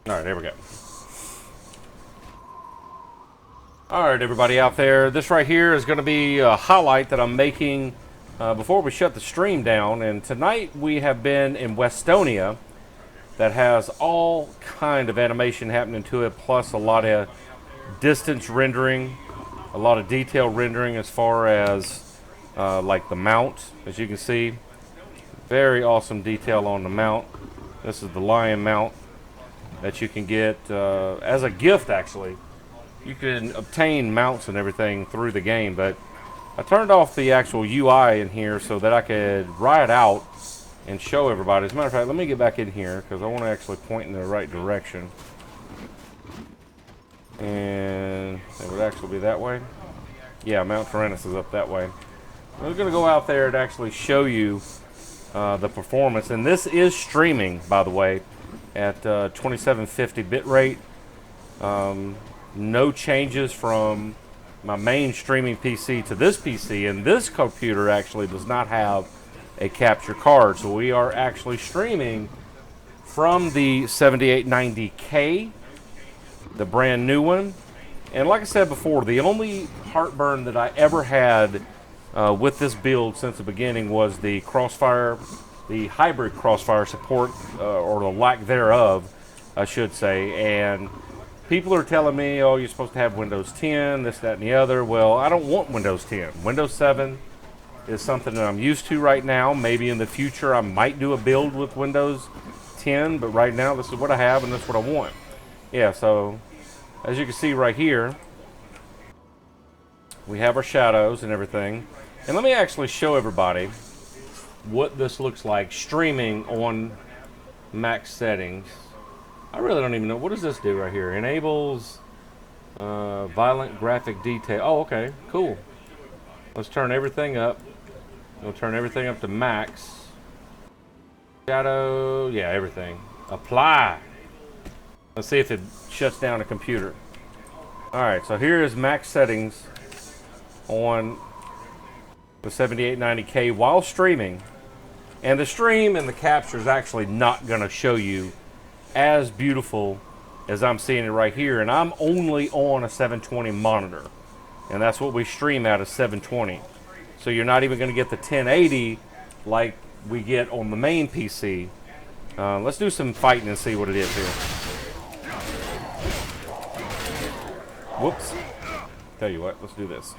All right, there we go. All right, everybody out there, this right here is going to be a highlight that I'm making before we shut the stream down. And tonight we have been in Westonia that has all kind of animation happening to it, plus a lot of distance rendering, a lot of detail rendering as far as like the mount, as you can see. Very awesome detail on the mount. This is the lion mount that you can get as a gift, actually. You can obtain mounts and everything through the game, but I turned off the actual UI in here so that I could write it out and show everybody. As a matter of fact, let me get back in here because I want to actually point in the right direction. And it would actually be that way. Yeah, Mount Tyrannus is up that way. I'm going to go out there and actually show you the performance. And this is streaming, by the way, at 2750 bitrate. No changes from my main streaming PC to this PC, and this computer actually does not have a capture card, so we are actually streaming from the 7890K, the brand new one. And like I said before, the only heartburn that I ever had with this build since the beginning was the Crossfire, the hybrid Crossfire support, or the lack thereof, I should say. And people are telling me, oh, you're supposed to have Windows 10, this, that, and the other. Well, I don't want Windows 10. Windows 7 is something that I'm used to right now. Maybe in the future I might do a build with Windows 10, but right now this is what I have and that's what I want. Yeah, so as you can see right here, we have our shadows and everything. And let me actually show everybody what this looks like streaming on max settings. I really don't even know. What does this do right here? Enables violent graphic detail. Oh, okay. Cool. Let's turn everything up. We'll turn everything up to max. Shadow. Yeah, everything. Apply. Let's see if it shuts down a computer. Alright, so here is max settings on the 7890K while streaming. And the stream and the capture is actually not going to show you as beautiful as I'm seeing it right here, and I'm only on a 720 monitor, and that's what we stream at, is 720. So you're not even going to get the 1080 like we get on the main PC. Let's do some fighting and see what it is here. Whoops. Tell you what, let's do this.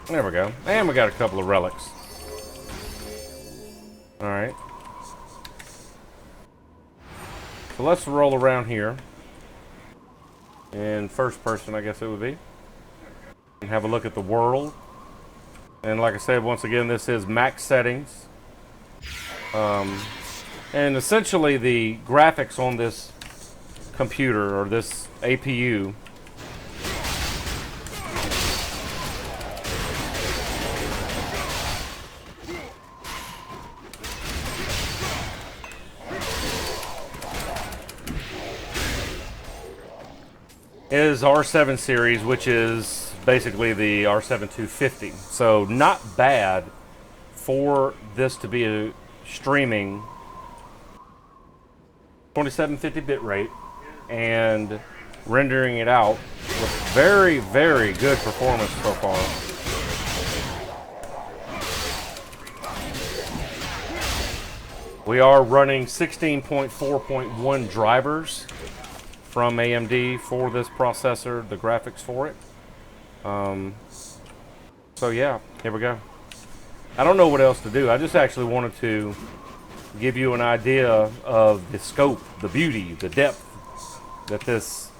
There we go. And we got a couple of relics. Alright. So let's roll around here. In first person, I guess it would be. And have a look at the world. And like I said, once again, this is max settings. And essentially the graphics on this computer, or this APU, is R7 series, which is basically the R7 250. So not bad for this to be a streaming 2750 bitrate and rendering it out with very, very good performance so far. We are running 16.4.1 drivers from AMD for this processor, the graphics for it. So yeah, here we go. I don't know what else to do. I just actually wanted to give you an idea of the scope, the beauty, the depth that this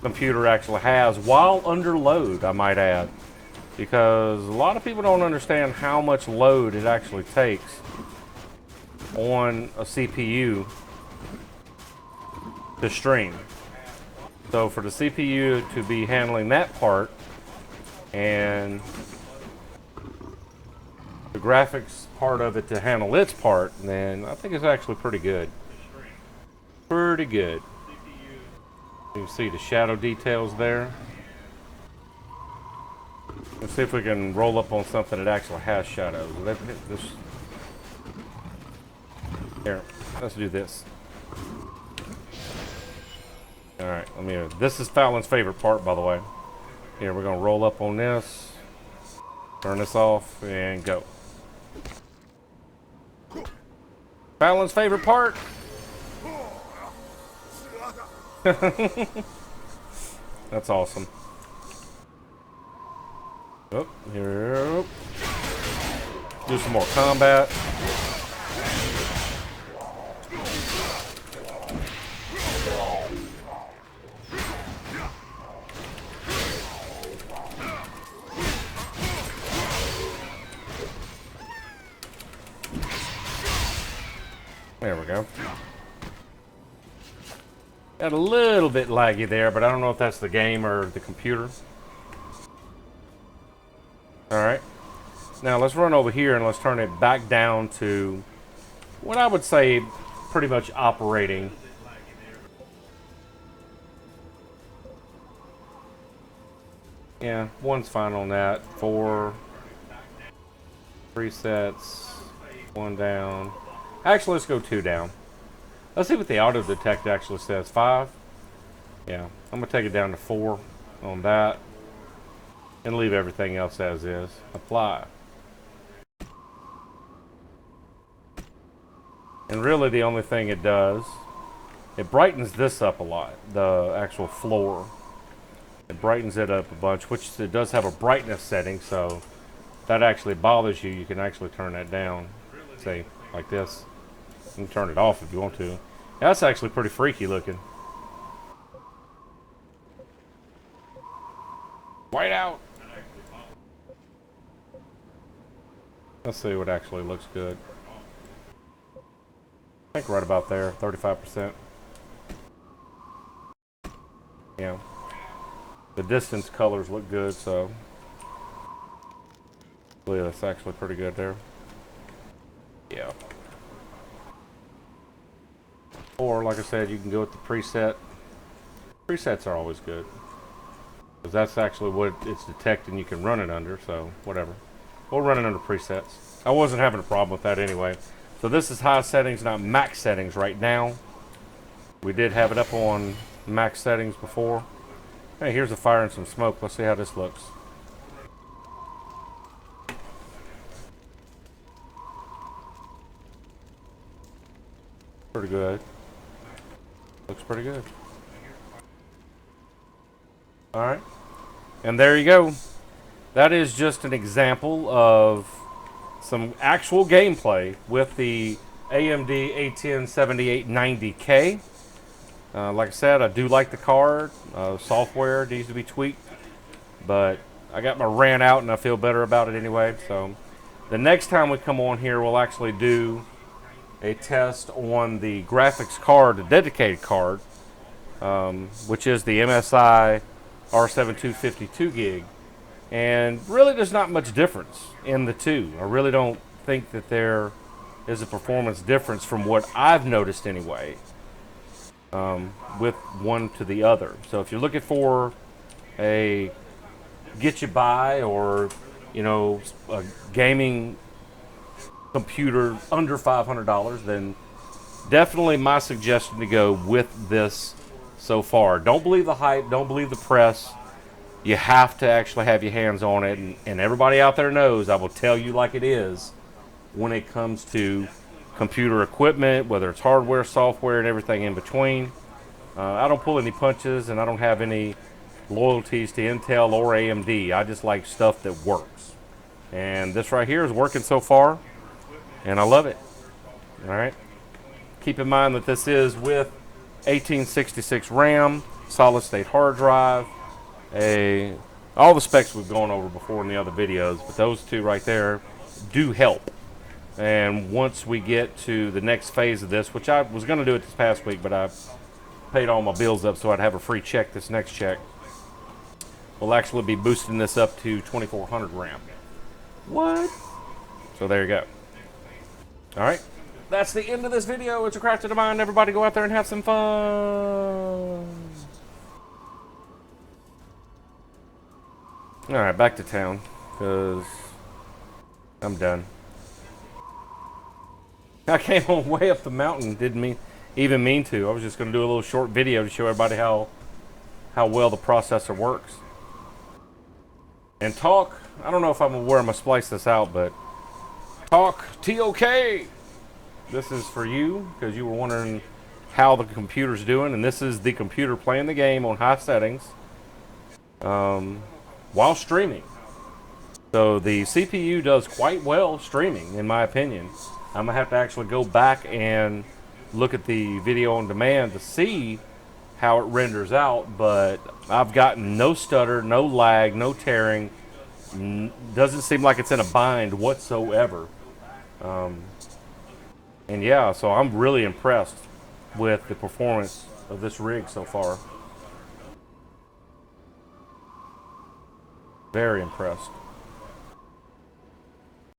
computer actually has while under load, I might add. Because a lot of people don't understand how much load it actually takes on a CPU to stream. So for the CPU to be handling that part, and the graphics part of it to handle its part, then I think it's actually pretty good. Pretty good. You can see the shadow details there. Let's see if we can roll up on something that actually has shadows. Here, let's do this. Alright, this is Fallon's favorite part, by the way. Here, we're going to roll up on this. Turn this off, and go. Fallon's favorite part. That's awesome. Oh, here. Do some more combat. There we go. Got a little bit laggy there, but I don't know if that's the game or the computer. Alright. Now let's run over here and let's turn it back down to what I would say pretty much operating. Yeah, one's fine on that. 4 presets, 1 down. Actually, let's go 2 down. Let's see what the auto detect actually says. 5. Yeah, I'm gonna take it down to 4 on that, and leave everything else as is. Apply. And really, the only thing it does, it brightens this up a lot. The actual floor, it brightens it up a bunch, which it does have a brightness setting. So if that actually bothers you, you can actually turn that down. See, like this. You can turn it off if you want to. That's actually pretty freaky looking. White out. Let's see what actually looks good. I think right about there, 35%. Yeah. The distance colors look good, so yeah, that's actually pretty good there. Yeah. Or, like I said, you can go with the preset. Presets are always good, because that's actually what it's detecting you can run it under, so whatever. We'll run it under presets. I wasn't having a problem with that anyway. So this is high settings, not max settings right now. We did have it up on max settings before. Hey, here's a fire and some smoke. Let's see how this looks. Pretty good. Looks pretty good. Alright. And there you go. That is just an example of some actual gameplay with the AMD A10 7890K. Like I said, I do like the card. Software needs to be tweaked, but I got my rant out and I feel better about it anyway. So the next time we come on here, we'll actually do a test on the graphics card, the dedicated card, which is the MSI R7 252 gig. And really there's not much difference in the two. I really don't think that there is a performance difference from what I've noticed anyway, with one to the other. So if you're looking for a get you by, or you know, a gaming computer under $500, then definitely my suggestion to go with this so far. Don't believe the hype, don't believe the press. You have to actually have your hands on it, and everybody out there knows I will tell you like it is when it comes to computer equipment, whether it's hardware, software, and everything in between. I don't pull any punches, and I don't have any loyalties to Intel or AMD. I just like stuff that works, and this right here is working so far, and I love it. All right, keep in mind that this is with 1866 RAM, solid state hard drive, all the specs we've gone over before in the other videos, but those two right there do help. And once we get to the next phase of this, which I was going to do it this past week, but I paid all my bills up so I'd have a free check this next check, we'll actually be boosting this up to 2400 RAM. What? So there you go. All right. That's the end of this video. It's a craft of the mind. Everybody go out there and have some fun. All right, back to town because I'm done. I came on way up the mountain. Didn't even mean to. I was just going to do a little short video to show everybody how well the processor works. And talk. I don't know if where I'm going to splice this out, but talk TOK. This is for you because you were wondering how the computer's doing, and this is the computer playing the game on high settings while streaming. So the CPU does quite well streaming, in my opinion. I'm gonna have to actually go back and look at the video on demand to see how it renders out, but I've gotten no stutter, no lag, no tearing. Doesn't seem like it's in a bind whatsoever. And yeah, so I'm really impressed with the performance of this rig so far. Very impressed.